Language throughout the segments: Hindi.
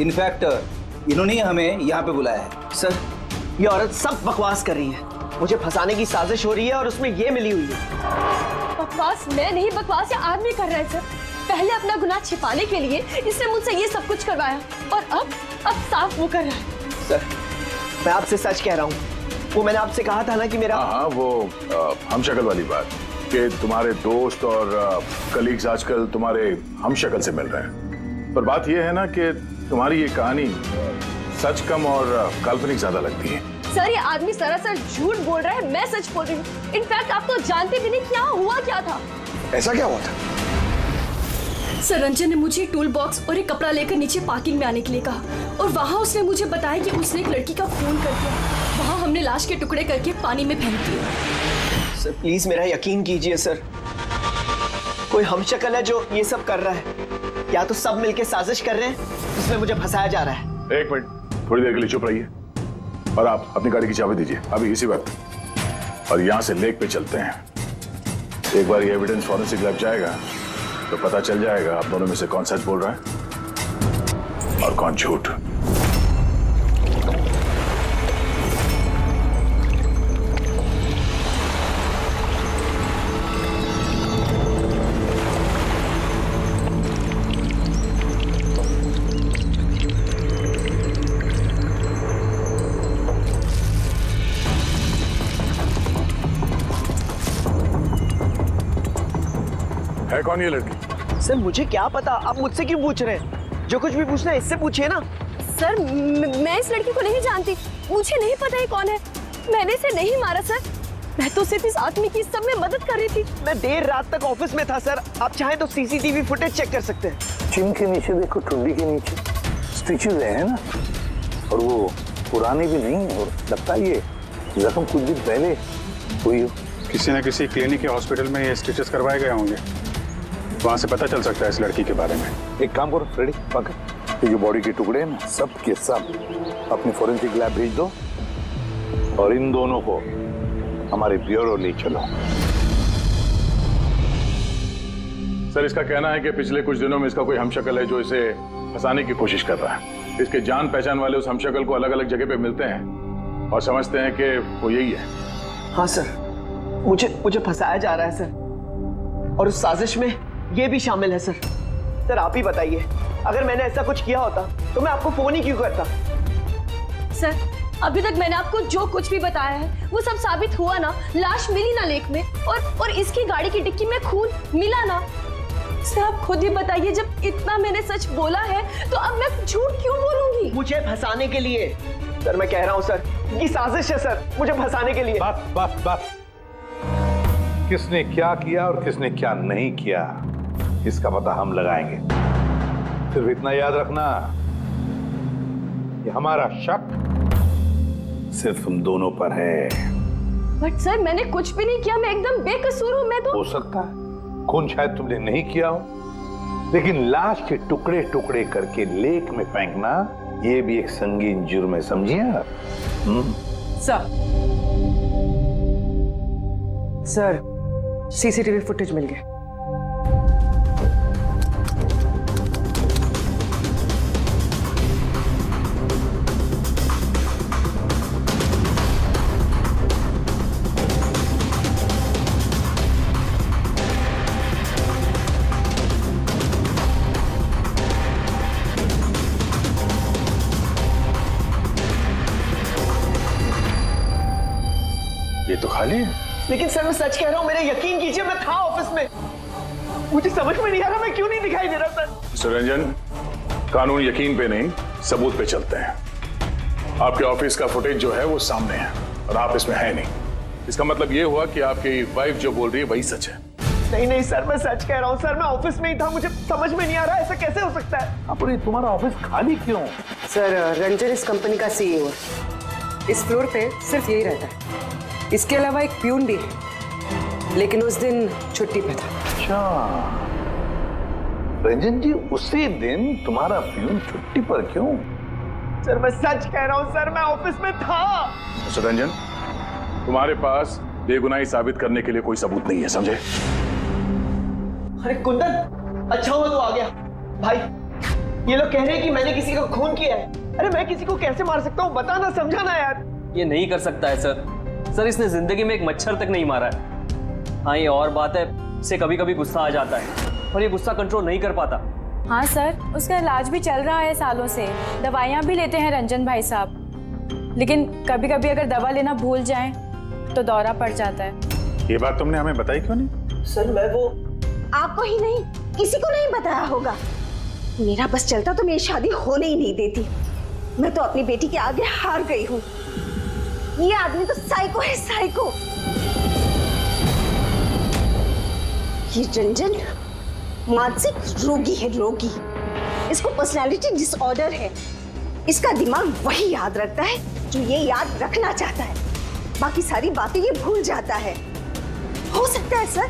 इनफैक्ट इन्होंने ही हमें यहाँ पे बुलाया है। सर, ये औरत सब बकवास कर रही है। मुझे फंसाने की साजिश हो रही है और उसमें ये मिली हुई है। बकवास मैं नहीं, बकवास ये आदमी कर रहा है सर। पहले अपना गुनाह छिपाने के लिए इसने मुझसे ये सब कुछ करवाया और अब साफ वो कर रहा है। सर, मैं आपसे सच कह रहा हूँ। वो मैंने आपसे कहा था ना कि मेरा हाँ, वो हम शक्ल वाली बात कि तुम्हारे दोस्त और कलीग्स आजकल तुम्हारे हम शक्ल से मिल रहे हैं। पर बात यह है ना कि तुम्हारी ये कहानी सच कम और काल्पनिक ज्यादा लगती है। सर, ये आदमी सरासर झूठ बोल रहा है, मैं सच बोल रही हूँ। इनफैक्ट आप तो जानते भी नहीं क्या हुआ क्या था। ऐसा क्या हुआ था? सर, रंजन ने मुझे टूल बॉक्स और एक कपड़ा लेकर नीचे पार्किंग में आने के लिए कहा और वहाँ उसने मुझे बताया कि उसने एक लड़की का खून कर दिया। वहाँ हमने लाश के टुकड़े करके पानी में फेंक दिए। सर, प्लीज मेरा यकीन कीजिए सर। कोई हमशक्ल है जो ये सब कर रहा है, या तो सब मिलके साजिश कर रहे हैं जिसमें मुझे फंसाया जा रहा है। एक मिनट, थोड़ी देर के लिए चुप रहिए और आप अपनी गाड़ी की चाबी दीजिए अभी इसी वक्त, और यहाँ से लेक पे चलते हैं। एक बार ये एविडेंस फॉरेंसिक लैब जाएगा तो पता चल जाएगा आप दोनों में से कौन सच बोल रहा है और कौन झूठ। है कौन ये लड़की? सर, मुझे क्या पता, आप मुझसे क्यों पूछ रहे हैं? जो कुछ भी पूछना है इससे पूछिए ना। सर, मैं इस लड़की को नहीं जानती, मुझे नहीं पता ये कौन है। मैंने इसे नहीं मारा सर, मैं तो सिर्फ इस आदमी की सब में मदद कर रही थी। मैं देर रात तक ऑफिस में था सर। आप चाहें तो सीसीटीवी फुटेज चेक कर सकते हैं। चिन के नीचे देखो, ठुड्डी के नीचे स्टिचेज है ना, और वो पुराने भी नहीं, और लगता है ये जख्म कुछ दिन पहले हुई हो। किसी न किसी क्लिनिक या हॉस्पिटल में ये स्टिचेस करवाए गए होंगे, वहां से पता चल सकता है इस लड़की के बारे में। एक काम करो फ्रेडी, पकड़ ये जो बॉडी के टुकड़े हैं ना, सब के सब अपनी फोरेंसिक लैब भेज दो और इन दोनों को हमारे ब्यूरो ले चलो। सर, इसका कहना है कि पिछले कुछ दिनों में इसका कोई हमशक्ल है जो इसे फंसाने की कोशिश कर रहा है। इसके जान पहचान वाले उस हमशक्ल को अलग अलग जगह पे मिलते हैं और समझते हैं कि वो यही है। हाँ सर, मुझे फंसाया जा रहा है सर, और उस साजिश में ये भी शामिल है सर। सर, आप ही बताइए, अगर मैंने ऐसा कुछ किया होता तो मैं आपको फोन ही क्यों करता? सर, अभी तक मैंने आपको जो कुछ भी बताया है वो सब साबित हुआ ना। लाश मिली ना लेक में, और इसकी गाड़ी की डिक्की में खून मिला ना। सर, आप खुद ही बताइए, जब इतना मैंने सच बोला है तो अब मैं झूठ क्यों बोलूंगी? मुझे फंसाने के लिए। सर, मैं कह रहा हूँ सर, ये साजिश है सर, मुझे फंसाने के लिए। बस किसने क्या किया और किसने क्या नहीं किया, इसका पता हम लगाएंगे। सिर्फ इतना याद रखना कि हमारा शक सिर्फ हम दोनों पर है। बट सर, मैंने कुछ भी नहीं किया, मैं एकदम बेकसूर हूँ। मैं तो हो सकता है खून शायद तुमने नहीं किया हो, लेकिन लाश के टुकड़े टुकड़े करके लेक में फेंकना ये भी एक संगीन जुर्म है, समझिए आप? सर, सीसीटीवी फुटेज मिल गया। ये तो खाली है। लेकिन सर, मैं सच कह रहा हूँ, मेरा यकीन कीजिए, मैं था ऑफिस में। मुझे समझ में नहीं आ रहा मैं क्यों नहीं दिखाई दे रहा सर। मिस्टर रंजन, कानून यकीन पे नहीं सबूत पे चलते हैं। आपके ऑफिस का फुटेज जो है वो सामने है और आप इसमें है नहीं। इसका मतलब ये हुआ कि आपकी वाइफ जो बोल रही है वही सच है। नहीं सर, मैं सच कह रहा हूँ सर, मैं ऑफिस में ही था। मुझे समझ में नहीं आ रहा ऐसा कैसे हो सकता है। अरे तुम्हारा ऑफिस खाली क्यों? सर, रंजन इस कंपनी का सीईओ है। इस फ्लोर पे सिर्फ यही रहता है। इसके अलावा एक प्यून भी है, लेकिन उस दिन छुट्टी पे था। अच्छा रंजन जी, उसी दिन तुम्हारा प्यून छुट्टी पर क्यों? सर, मैं सच कह रहा हूँ सर, मैं ऑफिस में था। मिस्टर रंजन, तुम्हारे पास बेगुनाही साबित करने के लिए कोई सबूत नहीं है, समझे? अरे कुंदन, अच्छा हुआ तू आ गया। भाई, ये लोग कह रहे हैं कि मैंने किसी का खून किया है। अरे मैं किसी को कैसे मार सकता हूँ, बताना, समझाना यार। ये नहीं कर सकता है सर इसने जिंदगी में एक मच्छर तक नहीं मारा है। हाँ, ये और बात है, इसे कभी कभी गुस्सा आ जाता है और ये गुस्सा कंट्रोल नहीं कर पाता। हाँ सर, उसका इलाज भी चल रहा है सालों से, दवाइयाँ भी लेते हैं रंजन भाई साहब, लेकिन कभी कभी अगर दवा लेना भूल जाएं तो दौरा पड़ जाता है। ये बात तुमने हमें बताई क्यों नहीं? सर मैं वो आपको ही नहीं, किसी को नहीं बताया होगा। मेरा बस चलता तो मेरी शादी होने ही नहीं देती। मैं तो अपनी बेटी के आगे हार गई हूँ। ये आदमी तो साइको है, साइको। ये रंजन मानसिक रोगी है, रोगी। इसको पर्सनालिटी डिसऑर्डर है। इसका दिमाग वही याद रखता है जो ये याद रखना चाहता है, बाकी सारी बातें ये भूल जाता है। हो सकता है सर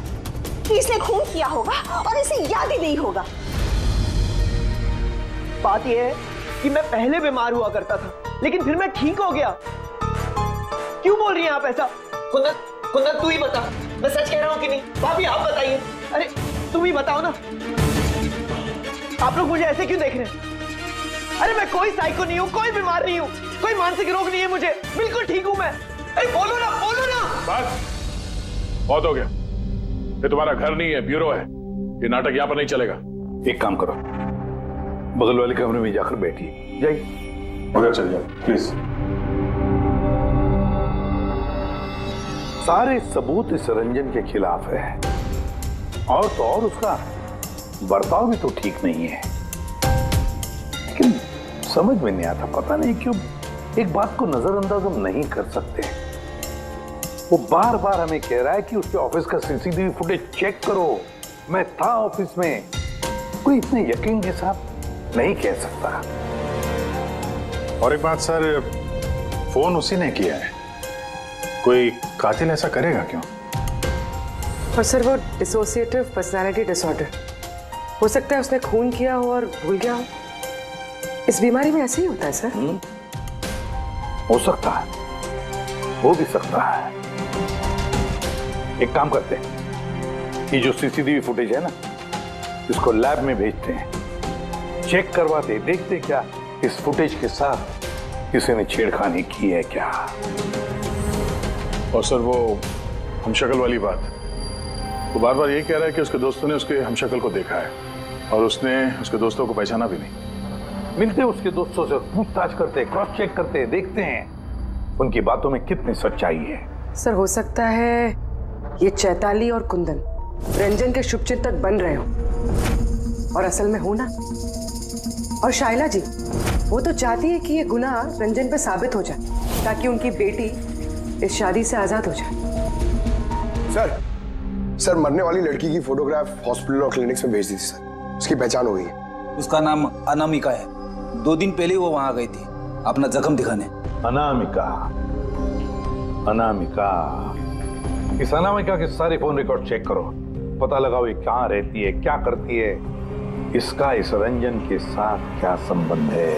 कि इसने खून किया होगा और इसे याद ही नहीं होगा। बात यह है कि मैं पहले बीमार हुआ करता था, लेकिन फिर मैं ठीक हो गया। क्यों बोल रही हैं आप ऐसा? कुंदन तू ही बता, मैं सच कह रहा हूं कि नहीं? भाभी आप बताइए। अरे तुम ही बताओ ना, आप लोग मुझे ऐसे क्यों देख रहे हैं? अरे मैं कोई साइको नहीं हूँ, कोई बीमार नहीं हूँ, कोई मानसिक रोग नहीं है मुझे, बिल्कुल ठीक हूँ मैं। अरे बोलो ना, बोलो ना। बस बहुत हो गया। ये तुम्हारा घर नहीं है, ब्यूरो है। ये नाटक यहाँ पर नहीं चलेगा। एक काम करो, बगल वाले कमरे में जाकर बैठिए, जाइए। मगर चल जाओ प्लीज। सारे सबूत इस रंजन के खिलाफ है, और तो और उसका बर्ताव भी तो ठीक नहीं है। लेकिन समझ में नहीं आता, पता नहीं क्यों एक बात को नजरअंदाज हम नहीं कर सकते। वो बार बार हमें कह रहा है कि उसके ऑफिस का सीसीटीवी फुटेज चेक करो, मैं था ऑफिस में। कोई इतने यकीन के साथ नहीं कह सकता। और एक बात सर, फोन उसी ने किया है, कोई कातिल ऐसा करेगा क्यों? और सर वो डिसोसिएटिव पर्सनालिटी डिसऑर्डर, हो सकता है उसने खून किया हो और भूल गया हो। इस बीमारी में ऐसे ही होता है सर। हो सकता है, हो भी सकता है। एक काम करते हैं, ये जो सीसीटीवी फुटेज है ना, इसको लैब में भेजते हैं, चेक करवाते, देखते क्या इस फुटेज के साथ किसी ने छेड़खानी की है क्या। और सर वो हमशक्ल वाली बात, वो बार बार ये कह रहा है कि उसके दोस्तों ने उसके हमशक्ल को देखा है और उसने उसके दोस्तों को पहचाना भी नहीं। मिलते उसके दोस्तों से पूछताछ करते, क्रॉस चेक करते, देखते हैं उनकी बातों में कितनी सच्चाई है। सर हो सकता है ये चैताली और कुंदन रंजन के शुभचिंतक बन रहे हो और असल में हो ना। और शाइला जी, वो तो चाहती है कि ये गुनाह रंजन पे साबित हो जाए ताकि उनकी बेटी इस शादी से आजाद हो जाए। सर मरने वाली लड़की की फोटोग्राफ हॉस्पिटल और क्लिनिक्स में भेज दी थी सर, उसकी पहचान हो गई है। उसका नाम अनामिका है। 2 दिन पहले वो वहां गई थी अपना जख्म दिखाने। अनामिका, अनामिका, इस अनामिका के सारे फोन रिकॉर्ड चेक करो, पता लगाओ ये कहाँ रहती है, क्या करती है, इसका इस रंजन के साथ क्या संबंध है।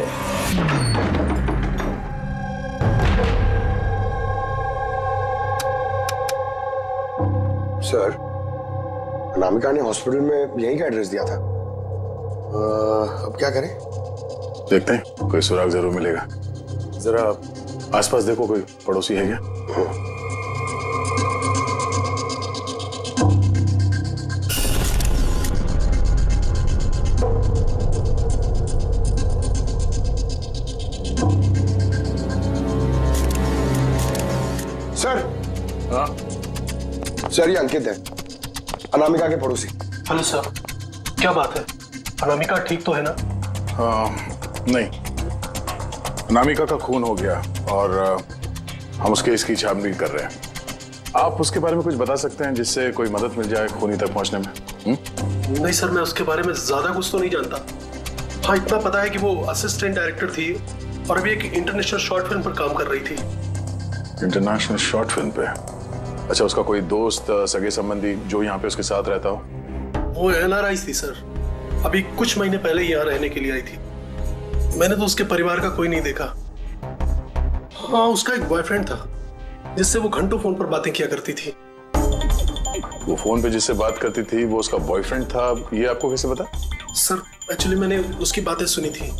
सर अनामिका ने हॉस्पिटल में यहीं का एड्रेस दिया था। अब क्या करें? देखते हैं, कोई सुराग जरूर मिलेगा। जरा आसपास देखो, कोई पड़ोसी है क्या? सर। हाँ सर ये अंकित है, अनामिका के पड़ोसी। हेलो सर, क्या बात है? अनामिका ठीक तो है ना? नहीं, अनामिका का खून हो गया और हम उसके इसकी छानबीन कर रहे हैं। आप उसके बारे में कुछ बता सकते हैं जिससे कोई मदद मिल जाए खूनी तक पहुंचने में? नहीं सर, मैं उसके बारे में ज्यादा कुछ तो नहीं जानता। हाँ, इतना पता है कि वो असिस्टेंट डायरेक्टर थी और अभी एक इंटरनेशनल शॉर्ट फिल्म पर काम कर रही थी। इंटरनेशनल शॉर्ट फिल्म पे? अच्छा, उसका कोई दोस्त, सगे संबंधी जो यहाँ पे उसके साथ रहता हो? वो NRI थी सर, अभी कुछ महीने पहले यहाँ रहने के लिए आई थी। मैंने तो उसके परिवार का कोई नहीं देखा। हाँ, उसका एक बॉयफ्रेंड था जिससे वो घंटों फोन पर बातें किया करती थी। वो फोन पे जिससे बात करती थी वो उसका बॉयफ्रेंड था, ये आपको कैसे पता? सर एक्चुअली मैंने उसकी बातें सुनी थी।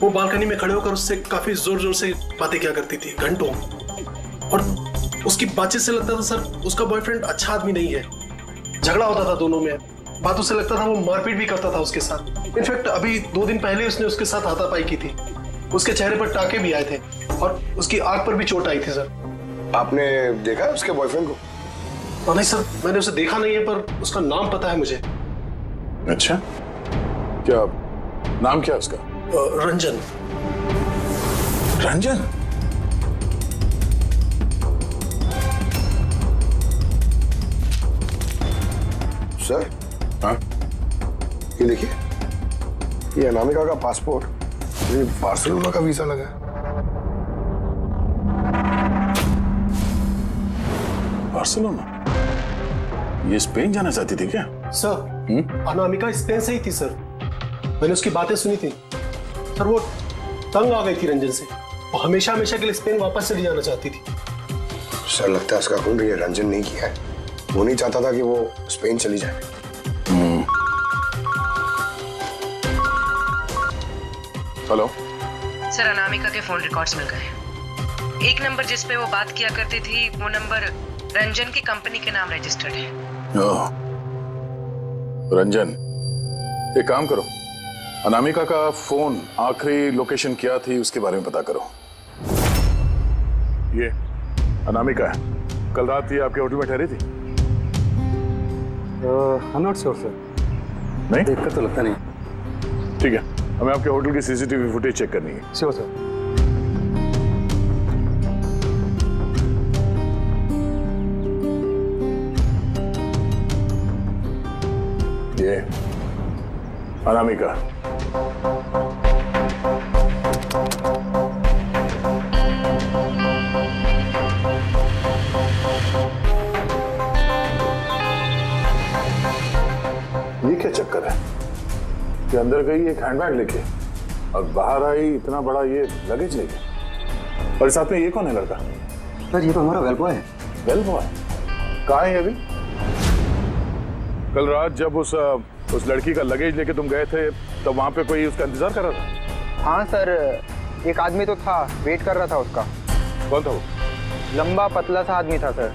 वो बालकनी में खड़े होकर उससे काफी जोर जोर से बातें क्या करती थी घंटों, और उसकी बातचीत से लगता था सर उसका बॉयफ्रेंड अच्छा आदमी नहीं है। झगड़ा होता था दोनों में, बातों से लगता था वो मारपीट भी करता था उसके साथ। इनफैक्ट अभी 2 दिन पहले उसने उसके साथ हाथापाई की थी। उसके चेहरे पर टाके भी आए थे और उसकी आंख पर भी चोट आई थी सर। आपने देखा उसके बॉयफ्रेंड को? नहीं सर, मैंने उसे देखा नहीं है, पर उसका नाम पता है मुझे। अच्छा, क्या नाम क्या उसका? रंजन। रंजन? सर, हाँ? ये देखिए, ये अनामिका का पासपोर्ट, ये बार्सिलोना का वीजा लगा है। बार्सिलोना? ये स्पेन जाना चाहती थी क्या? सर, अनामिका स्पेन से ही थी सर। मैंने उसकी बातें सुनी थी सर। वो तंग आ गई थी रंजन से। वो हमेशा हमेशा के लिए स्पेन वापस चली जाना चाहती थी। सर, लगता है उसका खून ये रंजन नहीं किया है। वो नहीं चाहता था कि वो स्पेन चली जाए। हेलो सर, अनामिका के फोन रिकॉर्ड्स मिल गए। एक नंबर जिस पे वो बात किया करती थी, वो नंबर रंजन की कंपनी के नाम रजिस्टर्ड है। ओह, रंजन, एक काम करो, अनामिका का फोन आखिरी लोकेशन क्या थी उसके बारे में पता करो। ये अनामिका है, कल रात ये आपके होटल में ठहरी थी? I am not sure sir, नहीं देखकर तो लगता नहीं। ठीक है, हमें आपके होटल की सीसीटीवी फुटेज चेक करनी है। Sure sir. ये अनामिका। ये क्या चक्कर है कि अंदर गई एक हैंडबैग लेके और बाहर आई इतना बड़ा ये लगेज लेके, और साथ में ये कौन है लड़का? सर, ये तो हमारा वेल बॉय है। वेल बॉय कहाँ है अभी? कल रात जब उस लड़की का लगेज लेके तुम गए थे तो वहां पे कोई उसका इंतजार कर रहा था? हाँ सर, एक आदमी तो था, वेट कर रहा था उसका। कौन था वो? लंबा पतला सा आदमी था सर।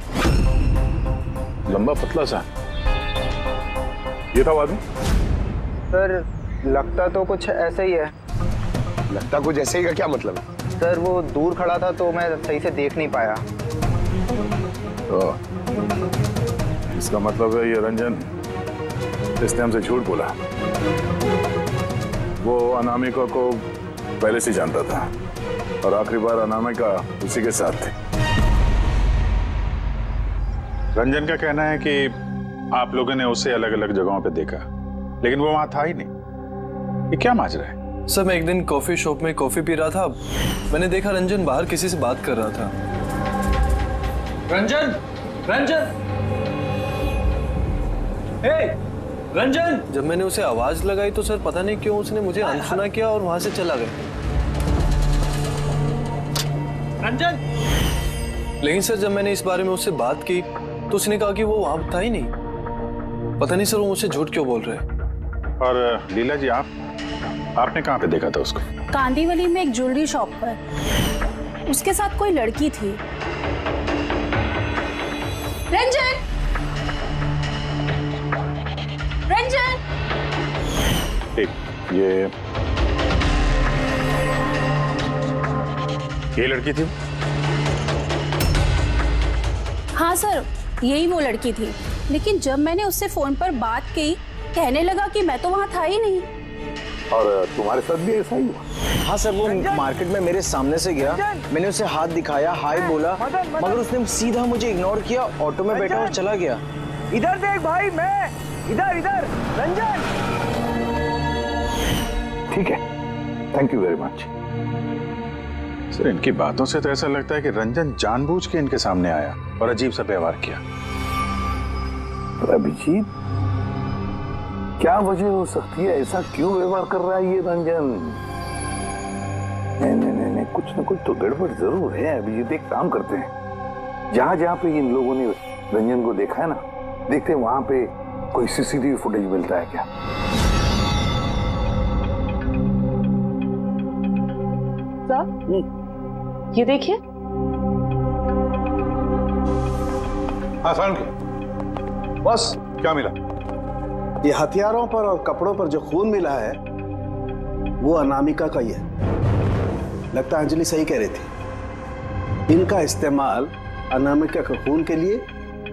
लंबा पतला सा? ये था वो आदमी? सर, लगता तो कुछ ऐसा ही है। लगता कुछ ऐसे ही का क्या मतलब है? सर, वो दूर खड़ा था तो मैं सही से देख नहीं पाया। इसका मतलब है ये रंजन, इसने हमसे झूठ बोला। वो अनामिका को पहले से जानता था और आखिरी बार अनामिका उसी के साथ थी। रंजन का कहना है कि आप लोगों ने उसे अलग अलग जगहों पे देखा, लेकिन वो वहां था ही नहीं। ये क्या माजरा है? सर, मैं एक दिन कॉफी शॉप में कॉफी पी रहा था, मैंने देखा रंजन बाहर किसी से बात कर रहा था। रंजन, रंजन, हे रंजन! जब मैंने उसे आवाज लगाई तो सर पता नहीं क्यों उसने मुझे अनसुना किया और वहां से चला गया। रंजन! लेकिन सर जब मैंने इस बारे में उससे बात की तो उसने कहा कि वो वहां था ही नहीं। पता नहीं सर वो मुझसे झूठ क्यों बोल रहे हैं। और लीला जी, आपने कहाँ पे देखा था उसको? कांदीवली में एक ज्वेलरी शॉप पर। उसके साथ कोई लड़की थी। रंजन! रंजन! एक ये लड़की थी? हाँ सर, यही वो लड़की थी। लेकिन जब मैंने उससे फोन पर बात की, कहने लगा कि मैं तो वहाँ था ही नहीं। और तुम्हारे साथ भी ऐसा ही हुआ? हाँ सर, वो मार्केट में मेरे सामने से गया, मैंने उसे हाथ दिखाया, हाय बोला, मगर उसने सीधा मुझे इग्नोर किया, ऑटो में बैठा और चला गया। इधर देख भाई, मैं इधर इधर। रंजन! ठीक है, thank you very much. Sir, इनकी बातों से तो ऐसा लगता है कि रंजन जानबूझ के इनके सामने आया और अजीब सा व्यवहार किया। अभिजीत, क्या वजह हो सकती है? ऐसा क्यों व्यवहार कर रहा है ये रंजन? नहीं, कुछ न कुछ तो गड़बड़ जरूर है। अभिजीत, एक काम करते हैं, जहां जहां पे इन लोगों ने रंजन को देखा है ना, देखते हैं वहां पे कोई सीसीटीवी फुटेज मिलता है क्या। ये देखिए। हाँ साहब, बस क्या मिला? ये हथियारों पर और कपड़ों पर जो खून मिला है वो अनामिका का ही है। लगता है अंजलि सही कह रही थी, इनका इस्तेमाल अनामिका के खून के लिए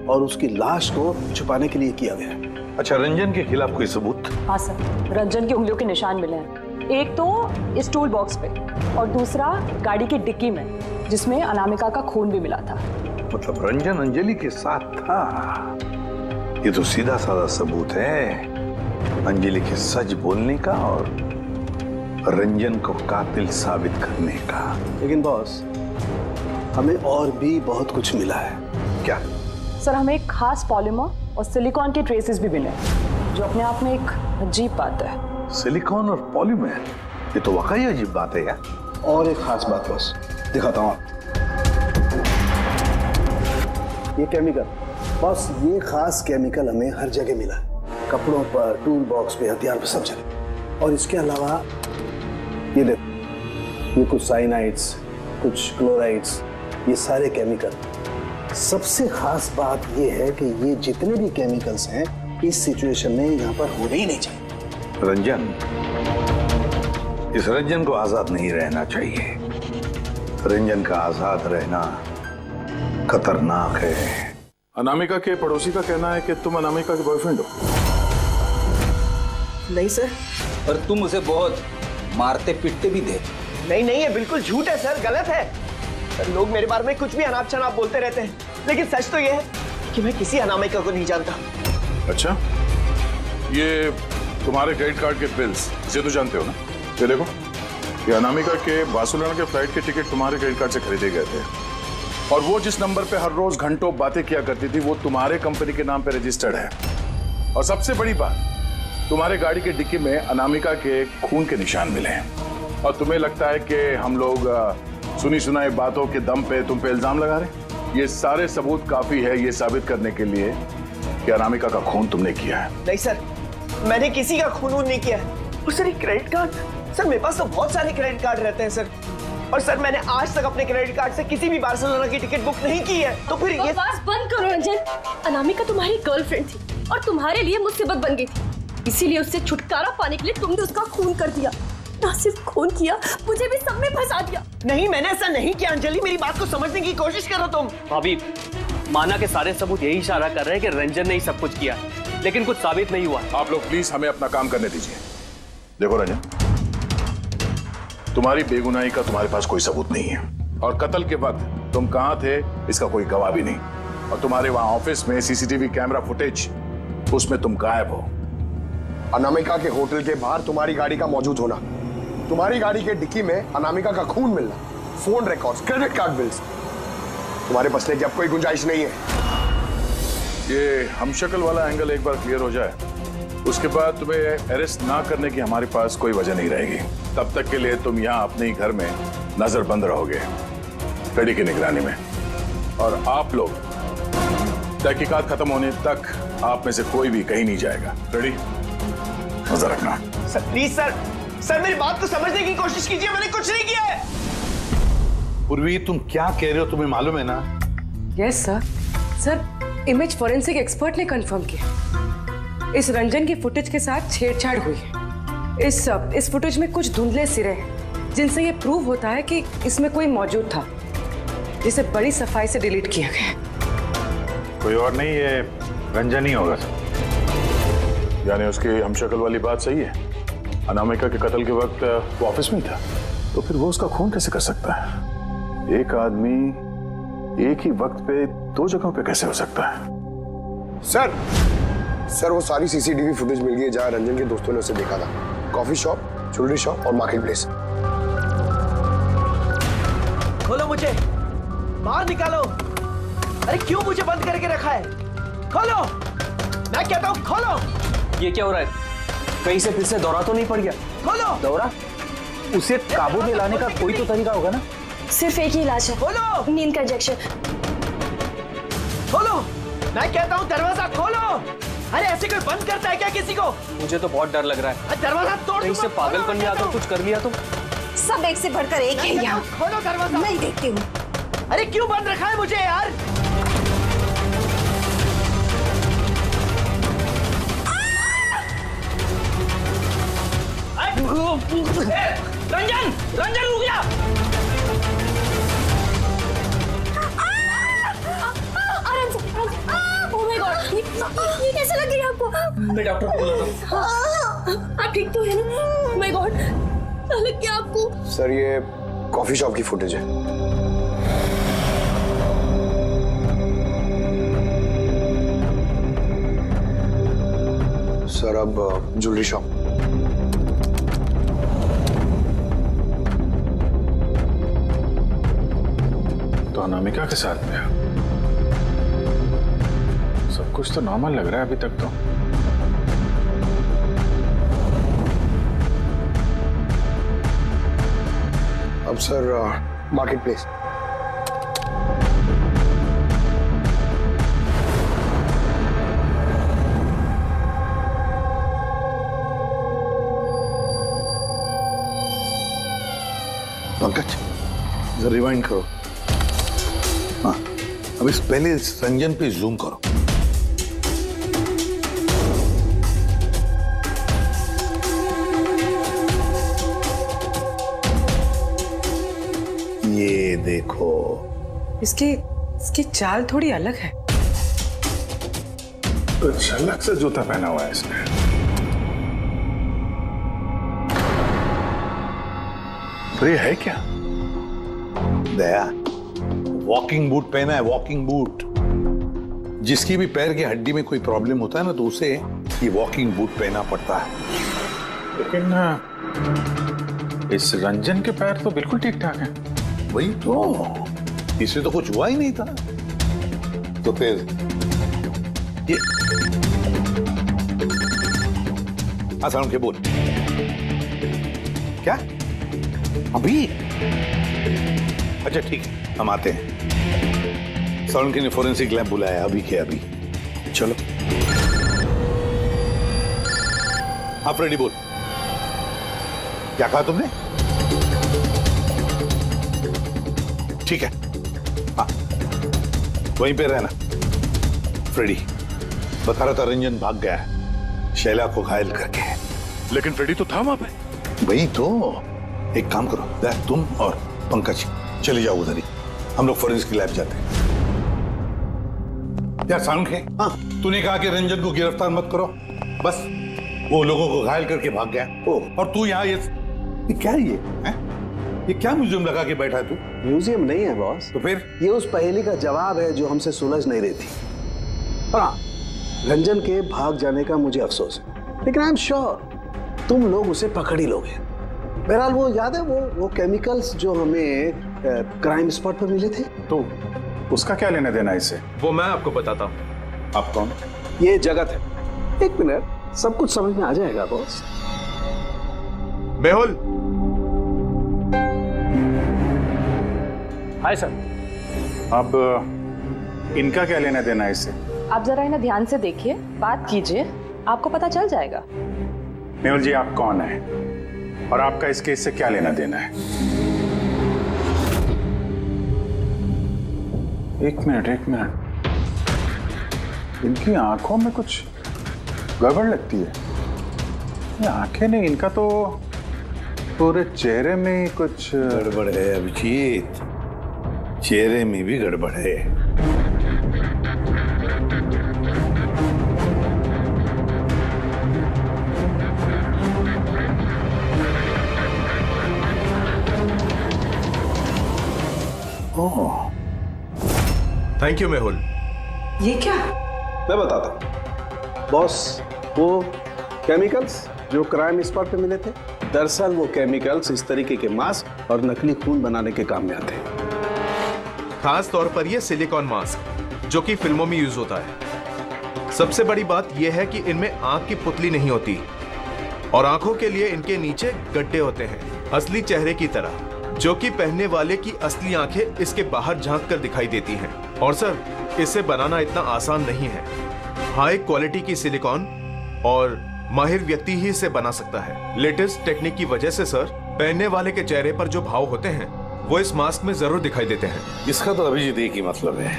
और उसकी लाश को छुपाने के लिए किया गया है। अच्छा, रंजन के खिलाफ कोई सबूत? हाँ सर, रंजन की उंगलियों के निशान मिले हैं। एक तो इस टूल बॉक्स पे और दूसरा गाड़ी की डिक्की में, जिसमें अनामिका का खून भी मिला था। मतलब रंजन अंजलि के साथ था। ये तो सीधा साधा सबूत है अंजलि के सच बोलने का और रंजन को कातिल साबित करने का। लेकिन बॉस, हमें और भी बहुत कुछ मिला है। क्या? सर, हमें एक खास पॉलीमर और सिलिकॉन के ट्रेसेस भी मिले, जो अपने आप में एक अजीब बात है। सिलिकॉन और पॉलीमर, ये तो वाकई अजीब बात है यार। और एक खास बात बॉस, दिखाता हूँ। ये केमिकल बॉस, ये खास केमिकल हमें हर जगह मिला है, कपड़ों पर, टूल बॉक्स पे, हथियार पे, सब जगह। और इसके अलावा ये देखो, ये कुछ साइनाइड्स, कुछ क्लोराइड्स, ये सारे केमिकल। सबसे खास बात ये है कि ये जितने भी केमिकल्स हैं इस सिचुएशन में यहाँ पर होने ही नहीं चाहिए। रंजन, इस रंजन को आजाद नहीं रहना चाहिए। रंजन का आजाद रहना खतरनाक है। अनामिका के पड़ोसी का कहना है कि तुम अनामिका के बॉयफ्रेंड हो। नहीं सर। और तुम उसे बहुत मारते पीटते भी थे। नहीं नहीं, ये बिल्कुल झूठ है सर, गलत है सर। लोग मेरे बारे में कुछ भी अनाप शनाप बोलते रहते हैं, लेकिन सच तो ये है कि मैं किसी अनामिका को नहीं जानता। अच्छा, ये तुम्हारे क्रेडिट कार्ड के बिल्स, इसे तो जानते हो ना? ये देखो, ये अनामिका के बार्सिलोना के फ्लाइट के टिकट तुम्हारे क्रेडिट कार्ड से खरीदे गए थे, और वो जिस नंबर पे हर रोज घंटों बातें किया करती थी वो तुम्हारे कंपनी के नाम पे रजिस्टर्ड है। और सबसे बड़ी बात, तुम्हारे गाड़ी के डिक्की में अनामिका के खून के निशान मिले हैं। और तुम्हें लगता है कि हम लोग सुनी सुनाई बातों के दम पे तुम पे इल्जाम लगा रहे? ये सारे सबूत काफी है ये साबित करने के लिए कि अनामिका का खून तुमने किया है। नहीं सर, मैंने किसी का खून नहीं किया है। और सर, ये क्रेडिट कार्ड, सर मेरे पास तो बहुत सारे क्रेडिट कार्ड रहते हैं सर। और सर, मैंने आज तक अपने क्रेडिट कार्ड से किसी भी बार्सिलोना की टिकट बुक नहीं की है। तो फिर ये बस बंद करो रंजन। अनामिका तुम्हारी गर्लफ्रेंड थी और तुम्हारे लिए मुसीबत बन गई थी, इसीलिए उससे छुटकारा पाने के लिए तुमने उसका खून कर दिया। ना सिर्फ खून किया, मुझे भी सब में फंसा दिया। नहीं, मैंने ऐसा नहीं किया अंजलि, मेरी बात को समझने की कोशिश करो तुम। भाभी, माना के सारे सबूत यही इशारा कर रहे हैं कि रंजन ने ही सब कुछ किया, लेकिन कुछ साबित नहीं हुआ। आप लोग प्लीज हमें अपना काम करने दीजिए। देखो रंजन, तुम्हारी बेगुनाही का तुम्हारे पास कोई सबूत नहीं है, और कत्ल के वक्त तुम कहां थे इसका कोई गवाह भी नहीं, और तुम्हारे वहां ऑफिस में सीसीटीवी कैमरा फुटेज, उसमें तुम गायब हो। अनामिका के होटल के बाहर तुम्हारी गाड़ी का मौजूद होना, तुम्हारी गाड़ी के डिक्की में अनामिका का खून मिलना, phone records, credit card bills, तुम्हारे बचने की अब कोई गुंजाइश नहीं है। ये हमशक्ल वाला एंगल एक बार क्लियर हो जाए, उसके बाद तुम्हें अरेस्ट ना करने की हमारे पास कोई वजह नहीं रहेगी। तब तक के लिए तुम यहाँ अपने ही घर में नजरबंद रहोगे, कड़ी की निगरानी में। और आप लोग तहकीकात खत्म होने तक आप में से कोई भी कहीं नहीं जाएगा। रेडी? नजर रखना। सर प्लीज सर, सर मेरी बात को समझने की कोशिश कीजिए, मैंने कुछ नहीं किया है। पूर्वी, तुम क्या कह रहे हो तुम्हें मालूम है ना? Yes sir. Sir, image forensic expert ने कंफर्म किया, इस रंजन की फुटेज के साथ छेड़छाड़ हुई है। इस फुटेज में कुछ धुंधले सिरे हैं, जिनसे ये प्रूव होता है कि इसमें कोई मौजूद था, जिसे बड़ी सफाई से डिलीट किया गया। कोई और नहीं, ये रंजन ही होगा सर। यानी उसकी हमशक्ल वाली बात सही है, अनामिका के कत्ल के वक्त वो ऑफिस में था, तो फिर वो उसका खून कैसे कर सकता है? एक आदमी एक ही वक्त पे दो जगहों पे कैसे हो सकता है? सर वो सारी सीसीटीवी फुटेज मिल गई है जहां रंजन के दोस्तों ने उसे देखा था। कॉफी शॉप, ज्वेलरी शॉप और मार्केट प्लेस। खोलो मुझे, बाहर निकालो। अरे क्यों मुझे बंद करके रखा है? खोलो, मैं कहता हूँ खोलो। ये क्या हो रहा है? कहीं से फिर से दौरा तो नहीं पड़ गया? खोलो। दौरा? उसे काबू में लाने का कोई तो तरीका होगा ना? सिर्फ एक ही इलाज है, खोलो। नींद का इंजेक्शन। खोलो, मैं कहता हूँ दरवाजा खोलो। अरे ऐसे कोई बंद करता है क्या किसी को? मुझे तो बहुत डर लग रहा है। दरवाजा तोड़। कहीं से पागलपन में आकर कुछ कर लिया तो? सब एक से बढ़कर एक है यहाँ। खोलो दरवाजा। मैं देखती हूँ। अरे क्यों बंद रखा है मुझे यार? रंजन रंजन रुक जा। आराम से, आराम से। ओह माय गॉड, ये कैसे लग गई आपको? मैं डॉक्टर को बुलाता हूँ। आप ठीक तो है ना? ओह माय गॉड, लग गया आपको? सर ये कॉफी शॉप की फुटेज है। सर अब ज्वेलरी शॉप। तो अनामिका के साथ में सब कुछ तो नॉर्मल लग रहा है अभी तक तो। अब सर मार्केट प्लेस। पंकज जरा रिवाइंड करो। हाँ अब इस पहले इस रंजन पे जूम करो। ये देखो इसकी चाल थोड़ी अलग है। तो झलक से जूता पहना हुआ है इसने। तो ये है क्या? दया वॉकिंग बूट पहना है, वॉकिंग बूट। जिसकी भी पैर की हड्डी में कोई प्रॉब्लम होता है ना तो उसे ये वॉकिंग बूट पहना पड़ता है। लेकिन इस रंजन के पैर तो बिल्कुल ठीक ठाक हैं। वही तो, इससे तो कुछ हुआ ही नहीं था। तो फिर ये आसान के बोल क्या अभी? अच्छा ठीक है, हम आते हैं। सोलंकी ने फोरेंसिक लैब बुलाया अभी के अभी। चलो आप रेडी बोल। क्या कहा तुमने? ठीक है हाँ वहीं पे रहना। फ्रेडी बता रहा था रंजन भाग गया है शैला को घायल करके। लेकिन फ्रेडी तो था वहां पे। वही तो, एक काम करो तुम और पंकज चले जाओ उधर ही, हम लोग फोरेंसिक लैब जाते हैं। यार सानुख है, हाँ तूने कहा कि रंजन को गिरफ्तार मत करो, बस वो लोगों को घायल करके भाग गया। और तू यहाँ ये क्या है? ये क्या म्यूजियम लगा के बैठा है तू? म्यूजियम नहीं है बॉस। तो फिर? ये उस पहेली का जवाब है जो हमसे सुलझ नहीं रही थी। हाँ रंजन के भाग जाने का मुझे अफसोस है, लेकिन आई एम श्योर तुम लोग उसे पकड़ ही लोगे। बहरहाल वो याद है वो केमिकल्स जो हमें क्राइम स्पॉट पर मिले थे? तो उसका क्या लेना देना इससे? वो मैं आपको बताता हूँ। आप कौन? ये जगत है। एक मिनट, सब कुछ समझ में आ जाएगा बॉस। मेहुल। Hi sir. अब इनका क्या लेना देना है इससे? आप जरा इन्हें ध्यान से देखिए, बात कीजिए, आपको पता चल जाएगा। मेहुल जी आप कौन है और आपका इस केस से क्या लेना देना है? एक मिनट, इनकी आंखों में कुछ गड़बड़ लगती है। ये आंखें नहीं, इनका तो पूरे चेहरे में ही कुछ गड़बड़ है अभिजीत, चेहरे में भी गड़बड़ है। Thank you Mehul. ये क्या? मैं बताता हूँ बॉस। वो केमिकल्स जो क्राइम स्पॉट पे मिले थे, दरअसल वो केमिकल्स इस तरीके के मास्क और नकली खून बनाने के काम में आते हैं। खास तौर पर ये सिलिकॉन मास्क जो कि फिल्मों में यूज होता है। सबसे बड़ी बात यह है कि इनमें आंख की पुतली नहीं होती और आंखों के लिए इनके नीचे गड्ढे होते हैं, असली चेहरे की तरह, जो कि पहनने वाले की असली आंखें इसके बाहर झांक कर दिखाई देती हैं। और सर इसे बनाना इतना आसान नहीं है। हाई क्वालिटी की सिलिकॉन और माहिर व्यक्ति ही इसे बना सकता है। लेटेस्ट टेक्निक की वजह से सर पहनने वाले के चेहरे पर जो भाव होते हैं वो इस मास्क में जरूर दिखाई देते हैं। इसका तो अभिजीत एक ही मतलब है,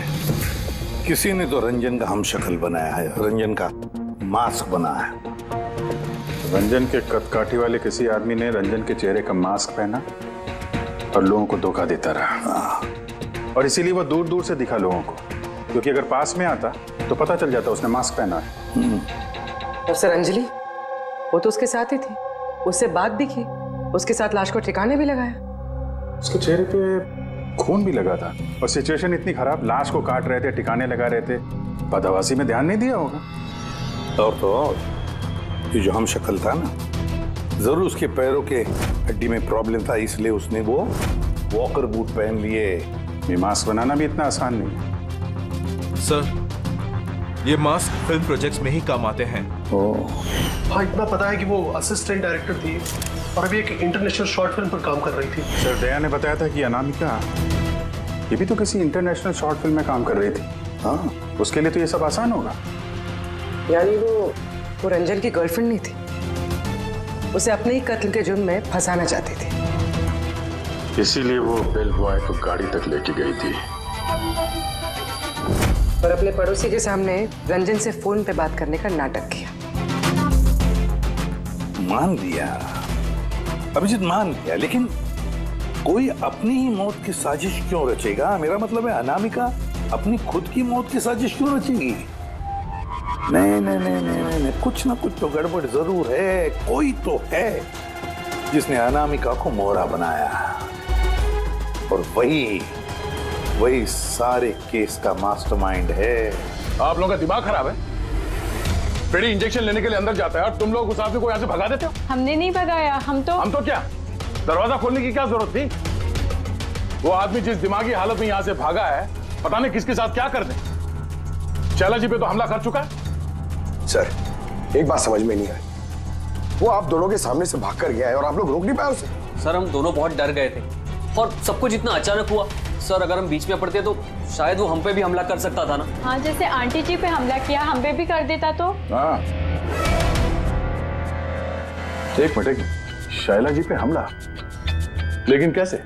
किसी ने तो रंजन का हमशक्ल बनाया है, रंजन का मास्क बनाया है। रंजन के कदकाठी वाले किसी आदमी ने रंजन के चेहरे का मास्क पहना और लोगों को धोखा देता रहा, और इसीलिए वो दूर दूर से दिखा लोगों को, क्योंकि अगर पास में आता तो पता चल जाता उसने मास्क पहना है। और सर अंजलि, वो तो उसके साथ ही थी, उससे बात भी की, उसके साथ लाश को ठिकाने भी लगाया। उसके चेहरे पे खून भी लगा था, और सिचुएशन इतनी खराब, लाश को काट रहे थे, ठिकाने लगा रहे थे, बदहवासी में ध्यान नहीं दिया होगा। और तो और ये जो हमशक्ल था ना, जरूर उसके पैरों के हड्डी में प्रॉब्लम था, इसलिए उसने वो वॉकर बूट पहन लिए। ये मास्क बनाना भी इतना आसान नहीं है। सर, ये मास्क फिल्म प्रोजेक्ट्स में ही काम आते हैं। हाँ, इतना पता है कि वो असिस्टेंट डायरेक्टर थी और अभी एक इंटरनेशनल शॉर्ट फिल्म पर काम कर रही थी। सर, दया ने बताया था कि अनामिका ये भी तो किसी इंटरनेशनल शॉर्ट फिल्म में काम कर रही थी। हाँ, उसके लिए तो ये सब आसान होगा। यानी वो रंजन की गर्लफ्रेंड नहीं थी, उसे अपने ही कत्ल के जुर्म में फंसाना चाहती थी, इसीलिए वो बेल बॉय को गाड़ी तक लेके गई थी और अपने पड़ोसी के सामने रंजन से फोन पे बात करने का नाटक किया। मान लिया अभिजीत, मान लिया, लेकिन कोई अपनी ही मौत की साजिश क्यों रचेगा? मेरा मतलब है अनामिका अपनी खुद की मौत की साजिश क्यों रचेगी? नहीं नहीं नहीं नहीं नहीं, कुछ ना कुछ तो गड़बड़ जरूर है। कोई तो है जिसने अनामिका को मोहरा बनाया, और वही सारे केस का मास्टरमाइंड है। आप लोगों का दिमाग खराब है। पेड़ी इंजेक्शन लेने के लिए अंदर जाता है और तुम लोग उस आदमी को यहाँ से भगा देते हो। हमने नहीं भगाया, हम तो क्या दरवाजा खोलने की क्या जरूरत थी? वो आदमी जिस दिमागी हालत में यहाँ से भागा है, पता नहीं किसके साथ क्या कर दे। शैला जी पे तो हमला कर चुका है। सर, एक बात समझ में नहीं आई, वो आप दोनों के सामने से भाग कर गया है और आप लोग रोक नहीं पाए उसे। सर, हम दोनों बहुत डर गए थे और सब कुछ इतना अचानक हुआ। सर, अगर हम बीच में पड़ते तो शायद वो हम पे भी हमला कर सकता था ना। हाँ, जैसे आंटी जी पे हमला किया, हम पे भी कर देता तो। हाँ, एक मिनट, शैला जी पे हमला, लेकिन कैसे?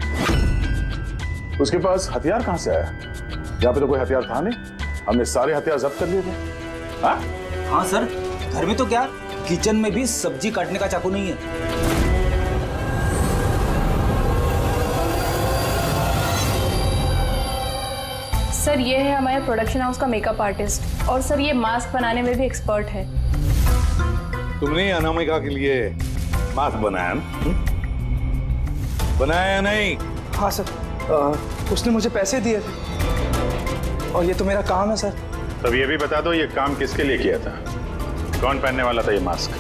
उसके पास हथियार कहां से आया? यहाँ पे तो कोई हथियार था नहीं, हमने सारे हथियार जब्त कर लिए थे। हाँ? हाँ सर, घर में तो क्या, किचन में भी सब्जी काटने का चाकू नहीं है। सर, ये है हमारे प्रोडक्शन हाउस का मेकअप आर्टिस्ट, और सर ये मास्क बनाने में भी एक्सपर्ट है। तुमने अनामिका के लिए मास्क बनाया ना? बनाया या नहीं? हाँ सर, उसने मुझे पैसे दिए थे और ये तो मेरा काम है सर। तब ये भी बता दो, ये काम किसके लिए किया था? कौन पहनने वाला था ये मास्क?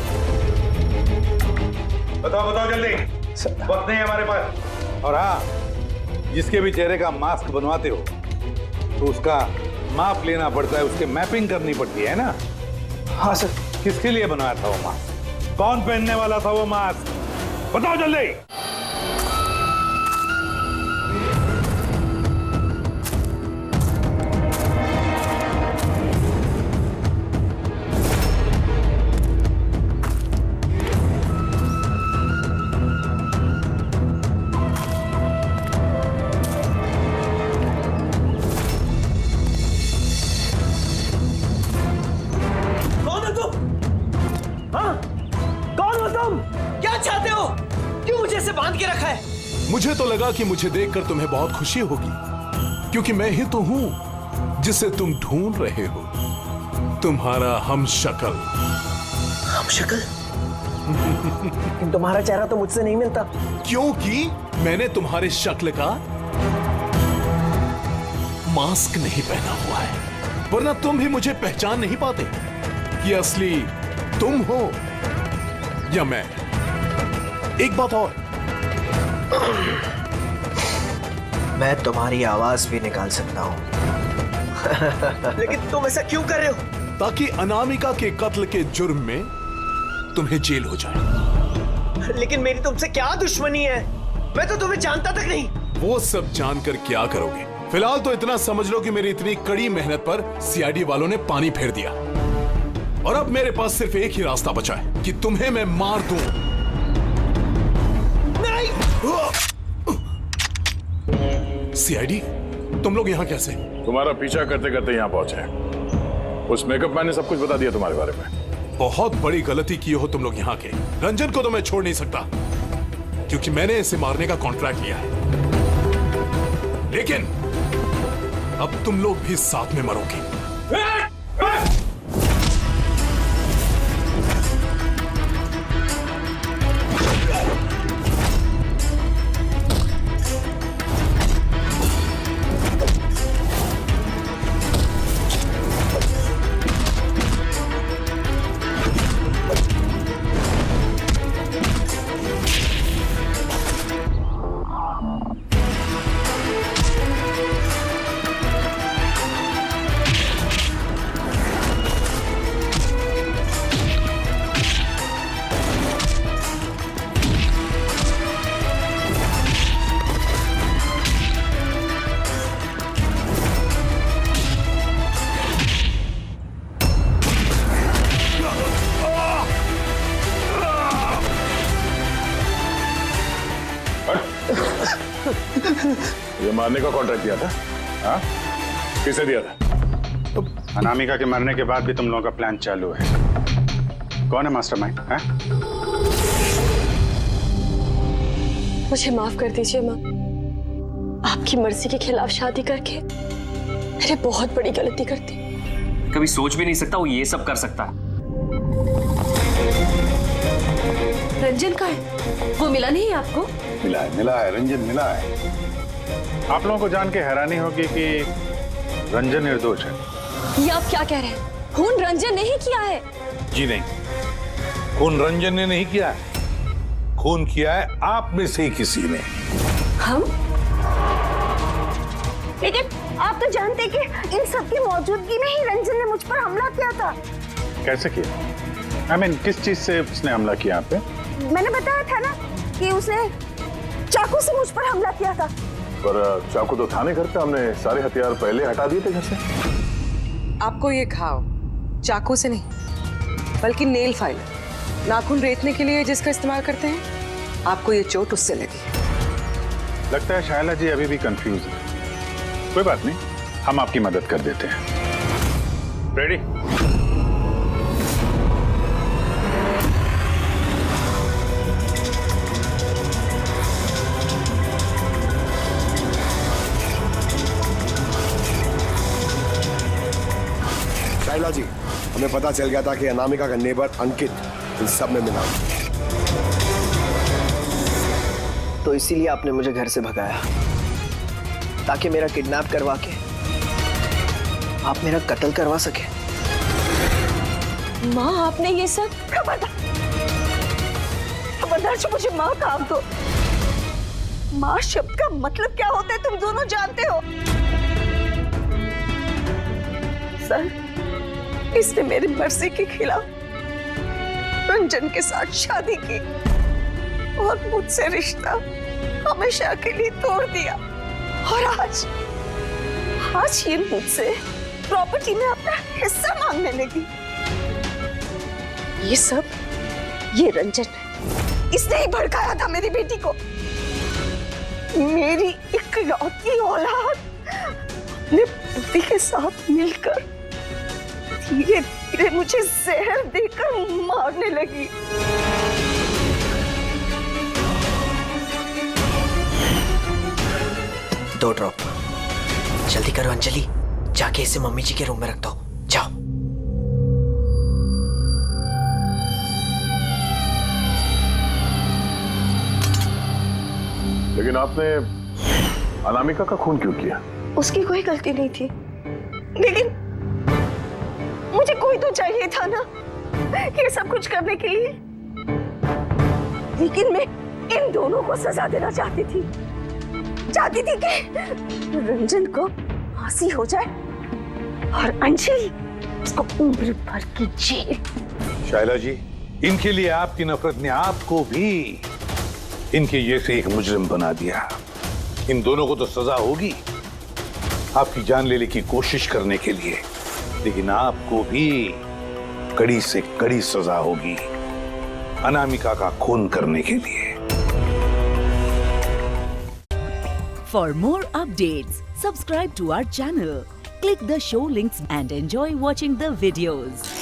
बताओ जल्दी, वक्त नहीं है हमारे पास। और हाँ, जिसके भी चेहरे का मास्क बनवाते हो तो उसका माप लेना पड़ता है, उसके मैपिंग करनी पड़ती है ना? हाँ सर। किसके लिए बनवाया था वो मास्क? कौन पहनने वाला था वो मास्क? बताओ जल्दी। मुझे तो लगा कि मुझे देखकर तुम्हें बहुत खुशी होगी, क्योंकि मैं ही तो हूं जिसे तुम ढूंढ रहे हो, तुम्हारा हमशक्ल। हमशक्ल? तुम्हारा चेहरा तो मुझसे नहीं मिलता। क्योंकि मैंने तुम्हारे शक्ल का मास्क नहीं पहना हुआ है, वरना तुम भी मुझे पहचान नहीं पाते कि असली तुम हो या मैं। एक बात और, मैं तुम्हारी आवाज भी निकाल सकता हूं। लेकिन तुम ऐसा क्यों कर रहे हो? ताकि अनामिका के कत्ल के जुर्म में तुम्हें जेल हो जाए। लेकिन मेरी तुमसे क्या दुश्मनी है? मैं तो तुम्हें जानता तक नहीं। वो सब जानकर क्या करोगे? फिलहाल तो इतना समझ लो कि मेरी इतनी कड़ी मेहनत पर सीआईडी वालों ने पानी फेर दिया, और अब मेरे पास सिर्फ एक ही रास्ता बचा है कि तुम्हें मैं मार दूं। नहीं! सीआईडी, तुम लोग यहाँ कैसे? तुम्हारा पीछा करते करते यहाँ पहुंचे। उस मेकअप मैन ने सब कुछ बता दिया तुम्हारे बारे में। बहुत बड़ी गलती की हो तुम लोग यहाँ के। रंजन को तो मैं छोड़ नहीं सकता क्योंकि मैंने इसे मारने का कॉन्ट्रैक्ट लिया है, लेकिन अब तुम लोग भी साथ में मरोगे। ये मारने का कॉन्ट्रैक्ट दिया था? हाँ? किसे दिया था? अनामिका के मरने के बाद भी तुम लोगों का प्लान चालू है। कौन है मास्टरमाइंड? मुझे माफ कर दीजिए माँ। आपकी मर्जी के खिलाफ शादी करके मैंने बहुत बड़ी गलती कर दी। कभी सोच भी नहीं सकता वो ये सब कर सकता है। रंजन का है? वो मिला नहीं आपको? मिला है, रंजन मिला है। आप लोगों को जान के हैरानी होगी कि रंजन निर्दोष है। ये आप क्या कह रहे हैं? खून रंजन ने ही किया है। जी नहीं, खून रंजन ने नहीं किया है, खून किया है आप में से ही किसी ने। हम? लेकिन आप तो जानते कि इन सब की मौजूदगी में ही रंजन ने मुझ पर हमला किया था। कैसे किया? किस चीज से उसने हमला किया आप पे? मैंने बताया था ना कि उसने चाकू से मुझ पर हमला किया था। पर चाकू तो था नहीं घर पे, हमने सारे हथियार पहले हटा दिए थे घर से। आपको ये घाव चाकू से नहीं बल्कि नेल फाइलर, नाखून रेतने के लिए जिसका इस्तेमाल करते हैं, आपको ये चोट उससे लगी। लगता है शायला जी अभी भी कंफ्यूज है। कोई बात नहीं, हम आपकी मदद कर देते हैं। रेडी? शाइला जी, हमें पता चल गया था कि अनामिका का नेबर अंकित इन सब में मिला, तो इसीलिए आपने मुझे घर से भगाया ताकि मेरा किडनैप करवा के आप मेरा कत्ल करवा सके। माँ, आपने ये सब? खबरदार से मुझे माँ काम दो। माँ शब्द का मतलब क्या होता है तुम दोनों जानते हो। सर, इसने मेरी मर्जी के खिलाफ रंजन के साथ शादी की और मुझसे रिश्ता हमेशा के लिए तोड़ दिया। और आज ये मुझसे प्रॉपर्टी में अपना हिस्सा मांगने लगी। ये रंजन है, इसने ही भड़काया था मेरी बेटी को। मेरी इकलौती औलाद अपने पति के साथ मिलकर धीरे धीरे मुझे जहर देकर मारने लगी। 2 ड्रॉप। जल्दी करो अंजलि, जाके इसे मम्मी जी के रूम में रख दो। जाओ। लेकिन आपने अनामिका का खून क्यों किया? उसकी कोई गलती नहीं थी, लेकिन मुझे कोई तो चाहिए था ना ये सब कुछ करने के लिए। लेकिन मैं इन दोनों को सजा देना चाहती थी कि रंजन को फांसी हो जाए और अंजलि उसको उम्र भर की जेल। शाइला जी, इनके लिए आपकी नफरत ने आपको भी इनके जैसे एक मुजरिम बना दिया। इन दोनों को तो सजा होगी आपकी जान लेने की कोशिश करने के लिए, लेकिन आपको भी कड़ी से कड़ी सजा होगी अनामिका का खून करने के लिए। For more updates, subscribe to our channel, click the show links and enjoy watching the videos.